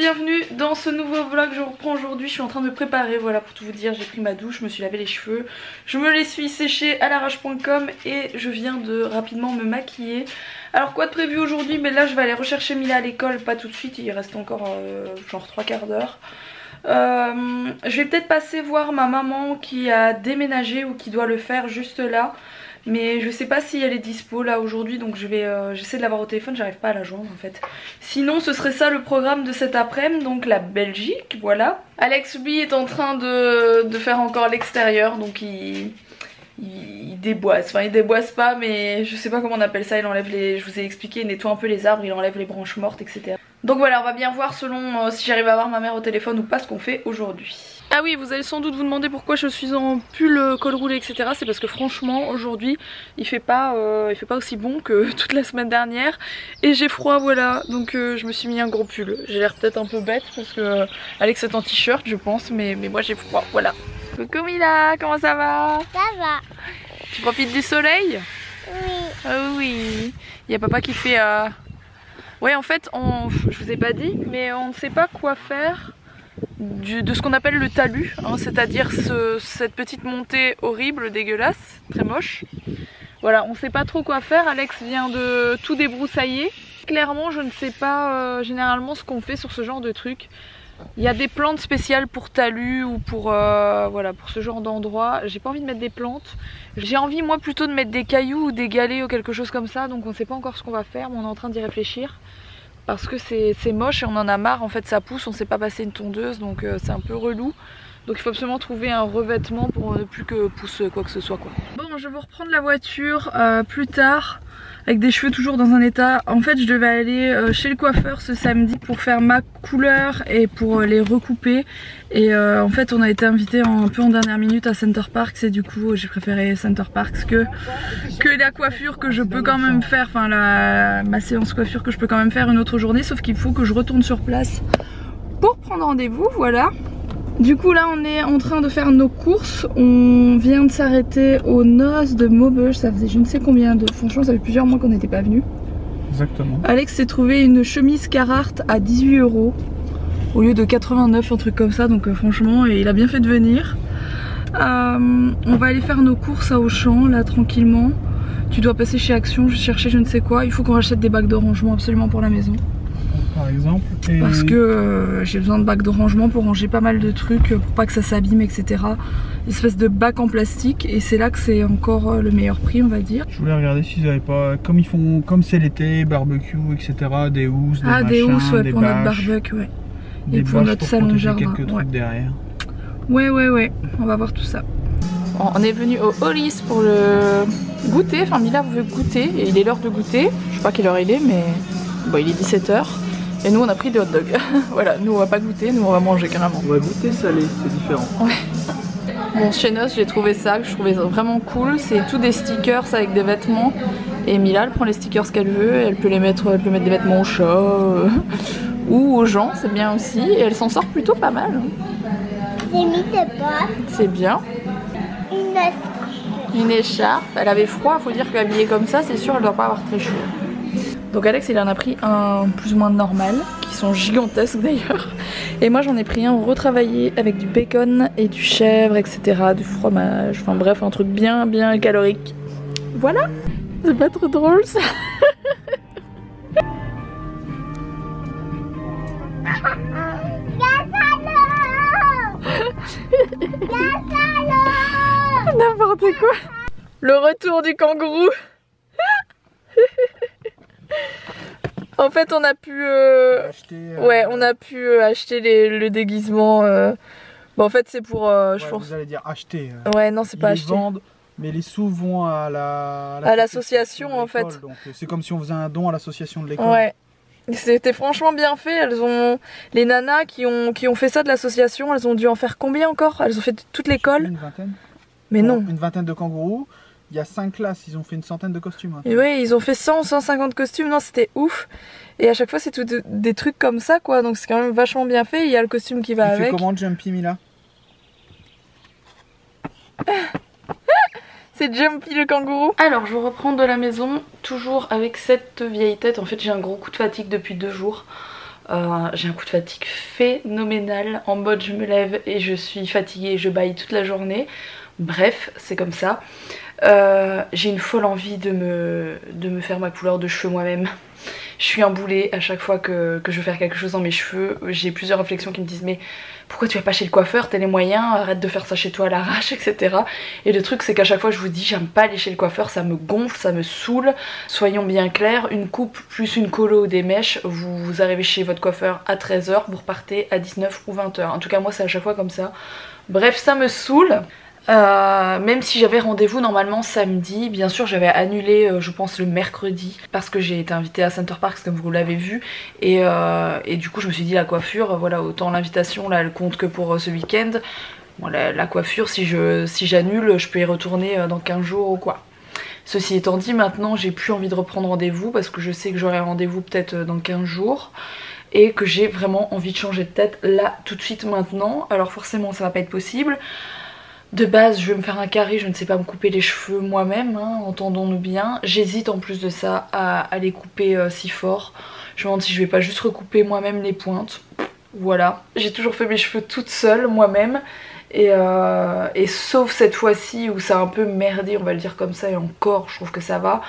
bienvenue dans ce nouveau vlog. Je reprends aujourd'hui, je suis en train de préparer, voilà, pour tout vous dire. J'ai pris ma douche, je me suis lavé les cheveux, je me les suis séchés à l'arrache.com et je viens de rapidement me maquiller. Alors quoi de prévu aujourd'hui? Mais là je vais aller rechercher Mila à l'école, pas tout de suite, il reste encore genre 3/4 d'heure. Je vais peut-être passer voir ma maman qui a déménagé ou qui doit le faire juste là. Mais je sais pas si elle est dispo là aujourd'hui, donc j'essaie de l'avoir au téléphone, j'arrive pas à la joindre en fait. Sinon ce serait ça le programme de cet après-midi, donc la Belgique, voilà. Alex lui est en train de faire encore l'extérieur, donc il déboisse, enfin il déboisse pas, mais je sais pas comment on appelle ça, il enlève les, je vous ai expliqué, il nettoie un peu les arbres, il enlève les branches mortes, etc. Donc voilà, on va bien voir selon si j'arrive à avoir ma mère au téléphone ou pas ce qu'on fait aujourd'hui. Ah oui, vous allez sans doute vous demander pourquoi je suis en pull col roulé, etc. C'est parce que franchement aujourd'hui il fait pas aussi bon que toute la semaine dernière et j'ai froid, voilà, donc je me suis mis un gros pull. J'ai l'air peut-être un peu bête parce que Alex est en t-shirt je pense, mais moi j'ai froid, voilà. Coucou Mila, comment ça va? Ça va. Tu profites du soleil? Oui. Ah oui. Il y a papa qui fait... Ouais, en fait, je vous ai pas dit, mais on ne sait pas quoi faire de ce qu'on appelle le talus, hein, c'est-à-dire cette petite montée horrible, dégueulasse, très moche. Voilà, on sait pas trop quoi faire. Alex vient de tout débroussailler. Clairement, je ne sais pas généralement ce qu'on fait sur ce genre de truc. Il y a des plantes spéciales pour talus ou pour, voilà, pour ce genre d'endroit. J'ai pas envie de mettre des plantes. J'ai envie moi plutôt de mettre des cailloux ou des galets ou quelque chose comme ça. Donc on sait pas encore ce qu'on va faire, mais on est en train d'y réfléchir. Parce que c'est moche et on en a marre, en fait ça pousse, on sait pas passer une tondeuse, donc c'est un peu relou. Donc il faut absolument trouver un revêtement pour ne plus que pousse quoi que ce soit, quoi. Bon, je vais reprendre la voiture plus tard, avec des cheveux toujours dans un état. En fait je devais aller chez le coiffeur ce samedi pour faire ma couleur et pour les recouper. Et en fait on a été invité un peu en dernière minute à Center Parcs et du coup j'ai préféré Center Parcs que la coiffure que je peux quand même faire, enfin ma séance coiffure que je peux quand même faire une autre journée, sauf qu'il faut que je retourne sur place pour prendre rendez-vous, voilà. Du coup là on est en train de faire nos courses, on vient de s'arrêter aux noces de Maubeuge, ça faisait je ne sais combien de... Franchement ça fait plusieurs mois qu'on n'était pas venu. Exactement. Alex s'est trouvé une chemise Carhartt à 18 € au lieu de 89, un truc comme ça, donc franchement il a bien fait de venir. On va aller faire nos courses à Auchan là tranquillement. Tu dois passer chez Action, chercher je ne sais quoi, il faut qu'on rachète des bacs de rangement absolument pour la maison. Par exemple, parce que j'ai besoin de bacs de rangement pour ranger pas mal de trucs pour pas que ça s'abîme, etc. Espèce de bac en plastique, et c'est là que c'est encore le meilleur prix, on va dire. Je voulais regarder s'ils avaient pas, comme ils font, comme c'est l'été, barbecue, etc. Des housses, des machins, des housses, ouais, des pour bâches, notre barbecue, ouais. Et pour notre pour salon jardin. Quelques trucs derrière. Ouais, on va voir tout ça. Bon, on est venu au Hollis pour le goûter, enfin Mila veut goûter et il est l'heure de goûter. Je sais pas quelle heure il est, mais bon, il est 17 h. Et nous on a pris des hot dogs. Voilà, nous on va pas goûter, nous on va manger carrément. On va goûter salé, c'est différent. Ouais. Bon, chez Nos j'ai trouvé ça, que je trouvais vraiment cool. C'est tout des stickers avec des vêtements. Et Mila elle prend les stickers qu'elle veut, elle peut mettre des vêtements au chat ou aux gens, c'est bien aussi. Et elle s'en sort plutôt pas mal. J'ai mis des bottes. C'est bien. Une écharpe. Elle avait froid, faut dire qu'habillée comme ça, c'est sûr elle doit pas avoir très chaud. Donc Alex il en a pris un plus ou moins normal, qui sont gigantesques d'ailleurs. Et moi j'en ai pris un retravaillé avec du bacon et du chèvre, etc. Du fromage, enfin bref un truc bien calorique. Voilà. C'est pas trop drôle ça. N'importe quoi. Le retour du kangourou. En fait on a pu acheter le déguisement. Bon en fait c'est pour je pense. Vous allez dire acheter. Ouais non c'est pas acheter. Vendent, mais les sous vont à l'association en fait. Donc c'est comme si on faisait un don à l'association de l'école. Ouais. C'était franchement bien fait. Les nanas qui ont fait ça de l'association, elles ont dû en faire combien encore? Elles ont fait toute l'école. Une vingtaine. Mais non. Une vingtaine de kangourous. Il y a 5 classes, ils ont fait une centaine de costumes. Hein. Et oui, ils ont fait 150 costumes, non c'était ouf. Et à chaque fois c'est tout des trucs comme ça quoi, donc c'est quand même vachement bien fait. Il y a le costume qui va avec. Il fait comment Jumpy Mila? C'est Jumpy le kangourou. Alors je reprends de la maison, toujours avec cette vieille tête. En fait j'ai un gros coup de fatigue depuis 2 jours. J'ai un coup de fatigue phénoménal, en mode je me lève et je suis fatiguée, je bâille toute la journée. Bref, c'est comme ça. J'ai une folle envie de me faire ma couleur de cheveux moi-même. Je suis un boulet à chaque fois que je veux faire quelque chose dans mes cheveux. J'ai plusieurs réflexions qui me disent mais pourquoi tu vas pas chez le coiffeur, t'as les moyens, arrête de faire ça chez toi à l'arrache, etc. Et le truc c'est qu'à chaque fois je vous dis j'aime pas aller chez le coiffeur, ça me gonfle, ça me saoule. Soyons bien clairs, une coupe plus une colo ou des mèches, vous arrivez chez votre coiffeur à 13 h, vous repartez à 19 ou 20 h. En tout cas moi c'est à chaque fois comme ça. Bref, ça me saoule. Même si j'avais rendez-vous normalement samedi, bien sûr j'avais annulé je pense le mercredi parce que j'ai été invitée à Center Parcs comme vous l'avez vu et du coup je me suis dit la coiffure, voilà, autant l'invitation là elle compte que pour ce week-end. Bon, la coiffure si j'annule je peux y retourner dans 15 jours ou quoi. Ceci étant dit, maintenant j'ai plus envie de reprendre rendez-vous parce que je sais que j'aurai rendez-vous peut-être dans 15 jours et que j'ai vraiment envie de changer de tête là tout de suite maintenant. Alors forcément ça va pas être possible. De base je vais me faire un carré, je ne sais pas me couper les cheveux moi-même, hein, entendons-nous bien. J'hésite en plus de ça à les couper si fort. Je me demande si je vais pas juste recouper moi-même les pointes. Voilà, j'ai toujours fait mes cheveux toute seule moi-même. Et sauf cette fois-ci où ça a un peu merdé, on va le dire comme ça, et encore je trouve que ça va.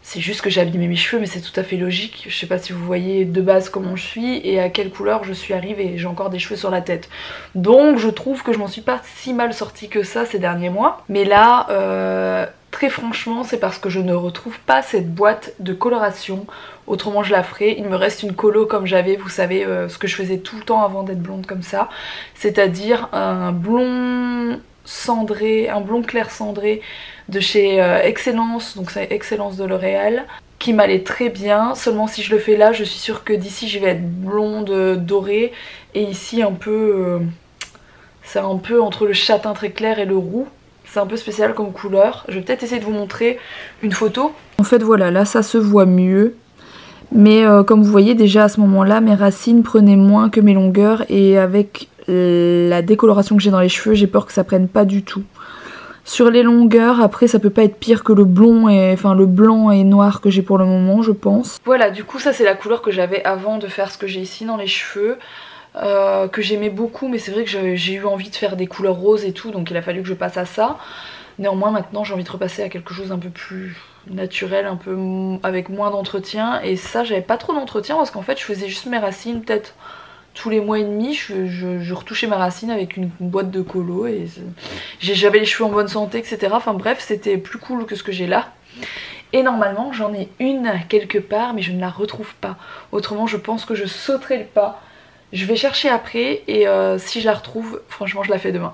C'est juste que j'ai abîmé mes cheveux mais c'est tout à fait logique. Je sais pas si vous voyez de base comment je suis et à quelle couleur je suis arrivée. J'ai encore des cheveux sur la tête. Donc je trouve que je m'en suis pas si mal sortie que ça ces derniers mois. Mais là, très franchement, c'est parce que je ne retrouve pas cette boîte de coloration. Autrement je la ferai. Il me reste une colo comme j'avais, vous savez, ce que je faisais tout le temps avant d'être blonde comme ça. C'est-à-dire un blond cendré, un blond clair cendré de chez Excellence, donc c'est Excellence de L'Oréal, qui m'allait très bien. Seulement si je le fais là, je suis sûre que d'ici je vais être blonde dorée et ici un peu c'est un peu entre le châtain très clair et le roux. C'est un peu spécial comme couleur. Je vais peut-être essayer de vous montrer une photo. En fait voilà, là ça se voit mieux. Mais comme vous voyez déjà à ce moment là mes racines prenaient moins que mes longueurs et avec la décoloration que j'ai dans les cheveux j'ai peur que ça prenne pas du tout. Sur les longueurs après ça peut pas être pire que le blond et enfin le blanc et noir que j'ai pour le moment je pense. Voilà, du coup ça c'est la couleur que j'avais avant de faire ce que j'ai ici dans les cheveux. Que j'aimais beaucoup mais c'est vrai que j'ai eu envie de faire des couleurs roses et tout donc il a fallu que je passe à ça. Néanmoins maintenant j'ai envie de repasser à quelque chose un peu plus naturel, un peu avec moins d'entretien et ça j'avais pas trop d'entretien parce qu'en fait je faisais juste mes racines peut-être tous les mois et demi, je retouchais ma racine avec une boîte de colo et j'avais les cheveux en bonne santé etc. Enfin bref c'était plus cool que ce que j'ai là. Et normalement j'en ai une quelque part mais je ne la retrouve pas. Autrement je pense que je sauterai le pas. Je vais chercher après et si je la retrouve franchement je la fais demain.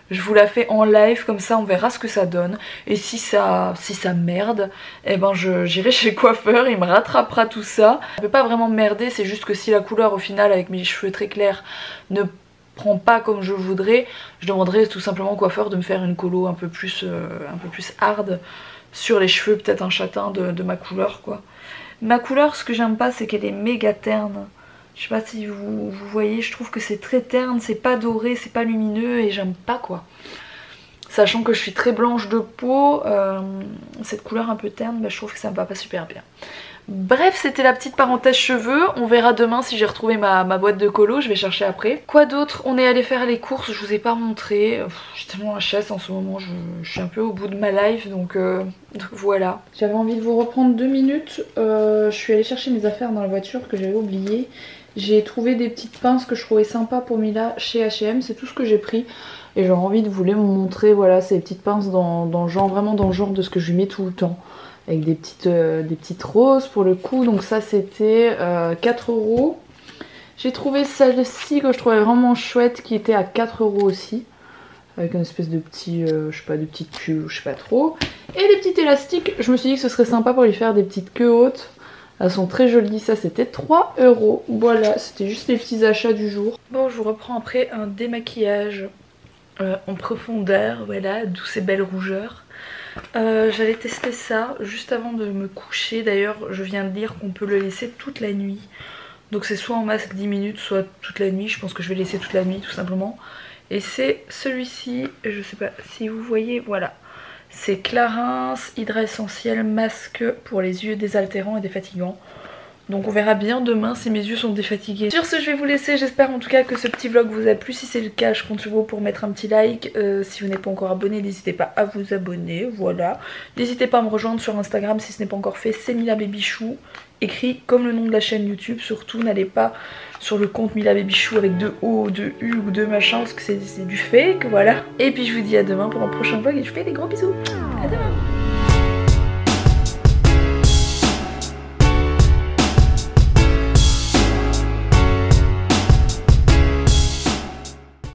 Je vous la fais en live comme ça on verra ce que ça donne. Et si ça merde, eh ben j'irai chez le coiffeur, il me rattrapera tout ça. Ça peut pas vraiment merder, c'est juste que si la couleur au final avec mes cheveux très clairs ne prend pas comme je voudrais, je demanderai tout simplement au coiffeur de me faire une colo un peu plus hard sur les cheveux, peut-être un châtain de ma couleur quoi. Ma couleur, ce que j'aime pas c'est qu'elle est méga terne. Je sais pas si vous voyez, je trouve que c'est très terne, c'est pas doré, c'est pas lumineux et j'aime pas quoi. Sachant que je suis très blanche de peau, cette couleur un peu terne, bah, je trouve que ça me va pas super bien. Bref, c'était la petite parenthèse cheveux. On verra demain si j'ai retrouvé ma boîte de colo, je vais chercher après. Quoi d'autre? On est allé faire les courses, je vous ai pas montré. J'ai tellement HS en ce moment, je suis un peu au bout de ma life, donc voilà. J'avais envie de vous reprendre 2 minutes. Je suis allée chercher mes affaires dans la voiture que j'avais oubliées. J'ai trouvé des petites pinces que je trouvais sympas pour Mila chez H&M, c'est tout ce que j'ai pris. Et j'ai envie de vous les montrer, voilà, ces petites pinces dans le genre, vraiment dans le genre de ce que je lui mets tout le temps. Avec des petites roses pour le coup, donc ça c'était 4 €. J'ai trouvé celle-ci que je trouvais vraiment chouette qui était à 4 € aussi. Avec une espèce de petit, je sais pas, de petite queue, je sais pas trop. Et des petits élastiques, je me suis dit que ce serait sympa pour lui faire des petites queues hautes. Elles sont très jolies, ça c'était 3 €. Voilà, c'était juste les petits achats du jour. Bon, je vous reprends après un démaquillage en profondeur, voilà, d'où ces belles rougeurs. J'allais tester ça juste avant de me coucher. D'ailleurs je viens de lire qu'on peut le laisser toute la nuit. Donc c'est soit en masque 10 minutes soit toute la nuit. Je pense que je vais laisser toute la nuit tout simplement. Et c'est celui-ci, je sais pas si vous voyez, voilà. C'est Clarins Hydra Essentiel masque pour les yeux désaltérants et défatigants. Donc on verra bien demain si mes yeux sont défatigués. Sur ce, je vais vous laisser. J'espère en tout cas que ce petit vlog vous a plu. Si c'est le cas, je compte sur vous pour mettre un petit like. Si vous n'êtes pas encore abonné, n'hésitez pas à vous abonner. Voilà. N'hésitez pas à me rejoindre sur Instagram si ce n'est pas encore fait. C'est Mila Babychou, écrit comme le nom de la chaîne YouTube. Surtout n'allez pas sur le compte Mila Babychou avec 2 O, 2 U ou 2 machins parce que c'est du fake. Voilà. Et puis je vous dis à demain pour un prochain vlog et je vous fais des gros bisous. À demain.